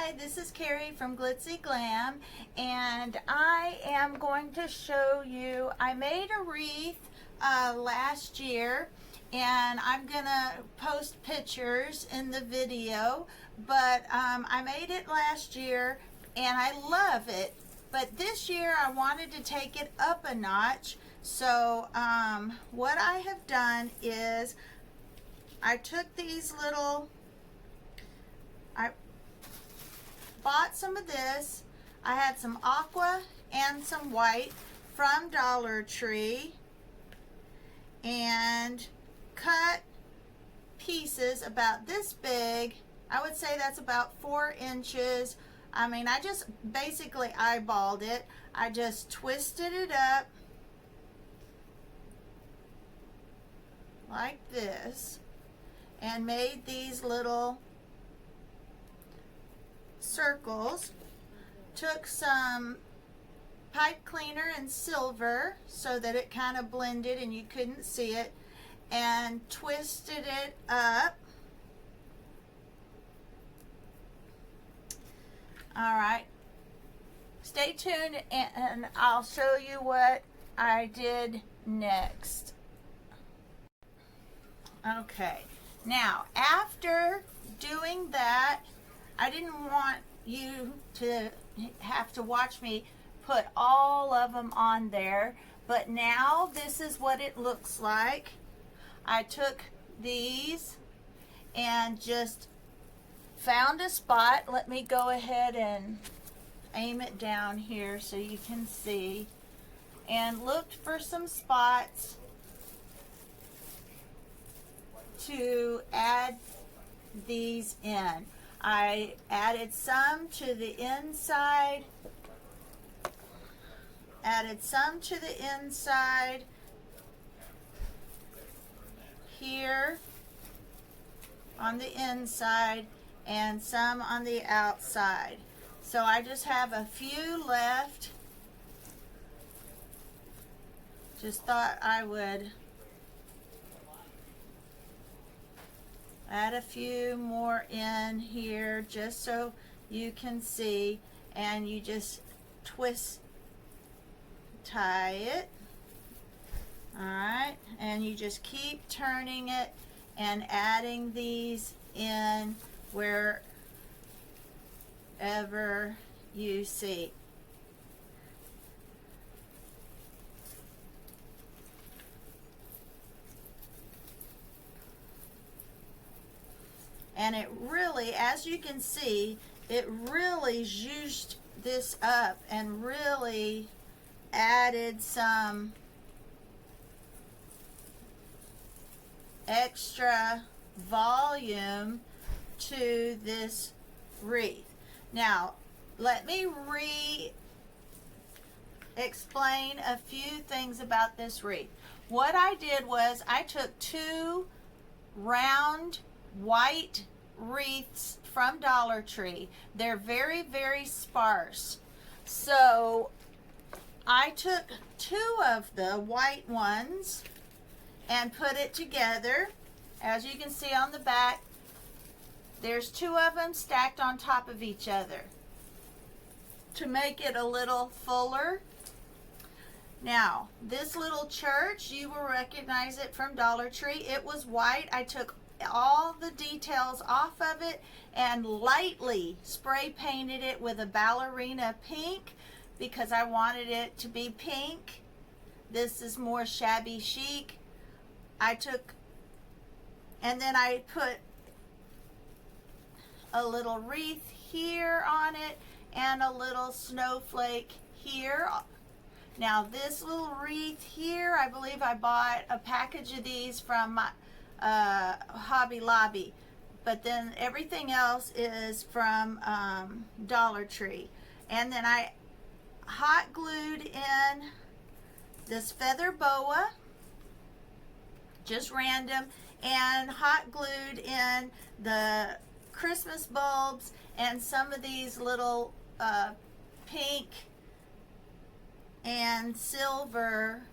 Hi, this is Carrie from Glitzy Glam, and I am going to show you, I made a wreath last year, and I'm gonna post pictures in the video, but I made it last year and I love it, but this year I wanted to take it up a notch. So what I have done is I took these little, I bought some of this. I had some aqua and some white from Dollar Tree and cut pieces about this big. I would say that's about 4 inches. I mean, I just basically eyeballed it. I just twisted it up like this and made these little circles. Took some pipe cleaner and silver so that it kind of blended and you couldn't see it, and twisted it up. All right, stay tuned and I'll show you what I did next. Okay, now after doing that, I didn't want you to have to watch me put all of them on there, but now this is what it looks like. I took these and just found a spot. Let me go ahead and aim it down here so you can see, and looked for some spots to add these in. I added some to the inside, here on the inside, and some on the outside. So I just have a few left. Just thought I would add a few more in here just so you can see, and you just twist, tie it. All right, and you just keep turning it and adding these in wherever you see. And it really, as you can see, it really zhuzhed this up and really added some extra volume to this wreath. Now, let me explain a few things about this wreath. What I did was I took 2 round white wreaths from Dollar Tree. They're very, very sparse. So I took 2 of the white ones and put it together. As you can see on the back, there's 2 of them stacked on top of each other to make it a little fuller. Now, this little church, you will recognize it from Dollar Tree. It was white. I took all the details off of it and lightly spray painted it with a ballerina pink because I wanted it to be pink. This is more shabby chic. And then I put a little wreath here on it and a little snowflake here. Now this little wreath here, I believe I bought a package of these from my Hobby Lobby, but then everything else is from Dollar Tree. And then I hot glued in this feather boa, just random, and hot glued in the Christmas bulbs and some of these little pink and silver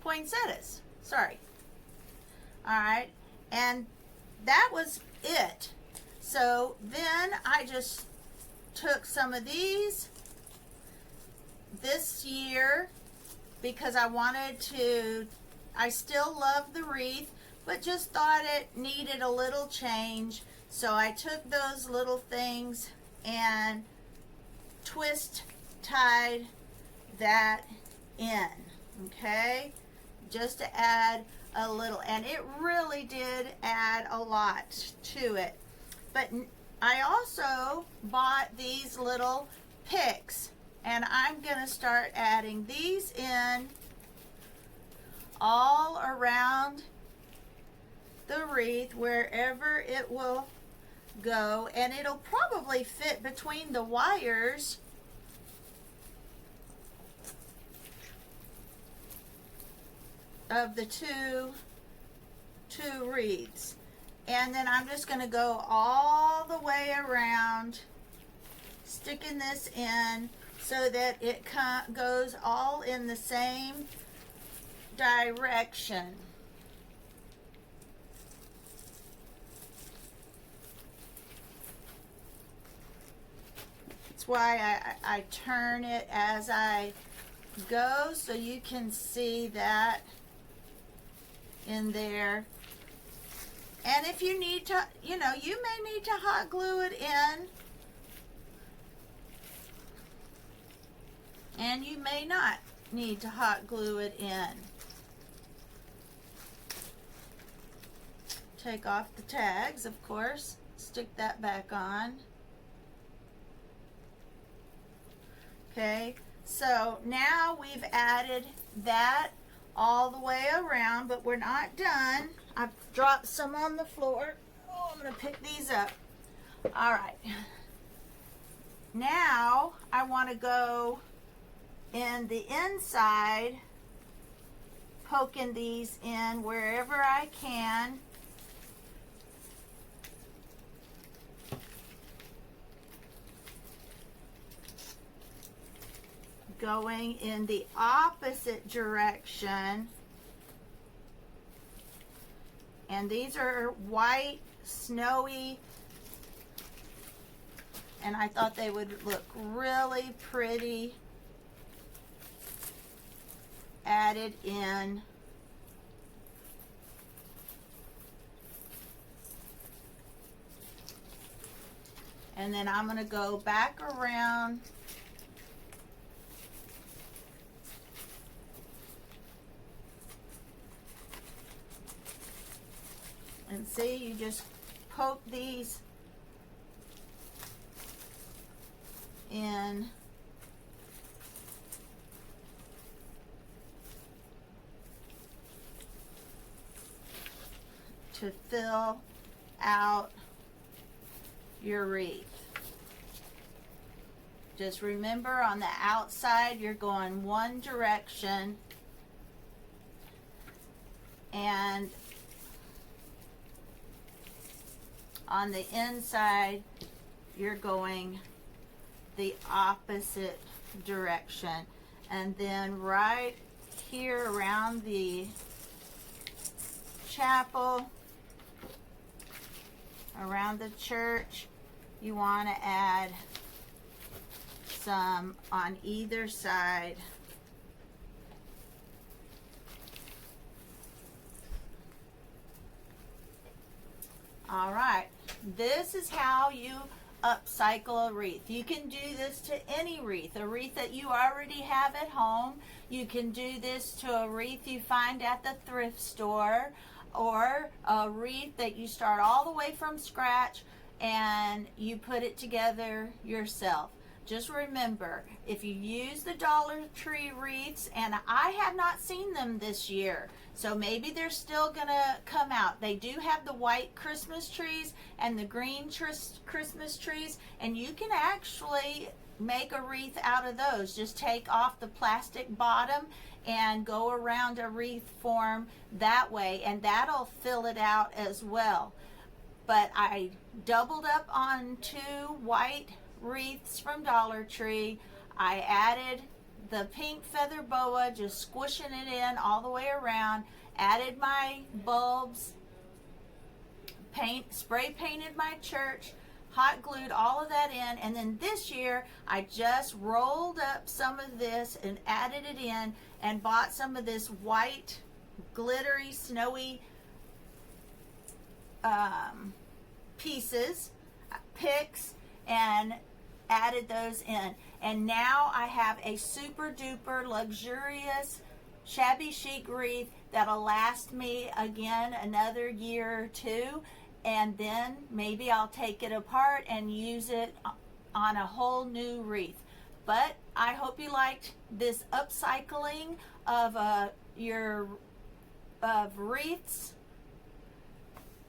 poinsettias. Sorry. All right, and that was it. So then I just took some of these this year because I wanted to, I still love the wreath, but just thought it needed a little change. So I took those little things and twist tied that in, okay? Just to add a little, and it really did add a lot to it. But I also bought these little picks, and I'm gonna start adding these in all around the wreath wherever it will go, and it'll probably fit between the wires of the two wreaths. And then I'm just going to go all the way around, sticking this in so that it goes all in the same direction. That's why I turn it as I go, so you can see that in there. And if you need to, you know, you may need to hot glue it in, and you may not need to hot glue it in. Take off the tags, of course, stick that back on. Okay, so now we've added that all the way around, but we're not done. I've dropped some on the floor. Oh, I'm going to pick these up. All right. Now I want to go in the inside, poking these in wherever I can. Going in the opposite direction. And these are white, snowy, and I thought they would look really pretty added in. And then I'm going to go back around and see, you just poke these in to fill out your wreath. Just remember, on the outside you're going one direction, and on the inside you're going the opposite direction. And then right here around the chapel, around the church, you want to add some on either side. All right, this is how you upcycle a wreath. You can do this to any wreath, a wreath that you already have at home. You can do this to a wreath you find at the thrift store, or a wreath that you start all the way from scratch and you put it together yourself. Just remember, if you use the Dollar Tree wreaths, and I have not seen them this year, so maybe they're still gonna come out. They do have the white Christmas trees and the green Christmas trees, and you can actually make a wreath out of those. Just take off the plastic bottom and go around a wreath form that way, and that'll fill it out as well. But I doubled up on 2 white wreaths from Dollar Tree. I added the pink feather boa, just squishing it in all the way around, added my bulbs, spray painted my church, hot glued all of that in, and then this year I just rolled up some of this and added it in and bought some of this white glittery snowy picks, and added those in, and now I have a super duper luxurious Shabby Chic wreath that'll last me again another year or two, and then maybe I'll take it apart and use it on a whole new wreath. But I hope you liked this upcycling of wreaths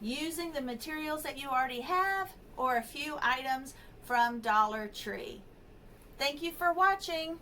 using the materials that you already have or a few items from Dollar Tree. Thank you for watching.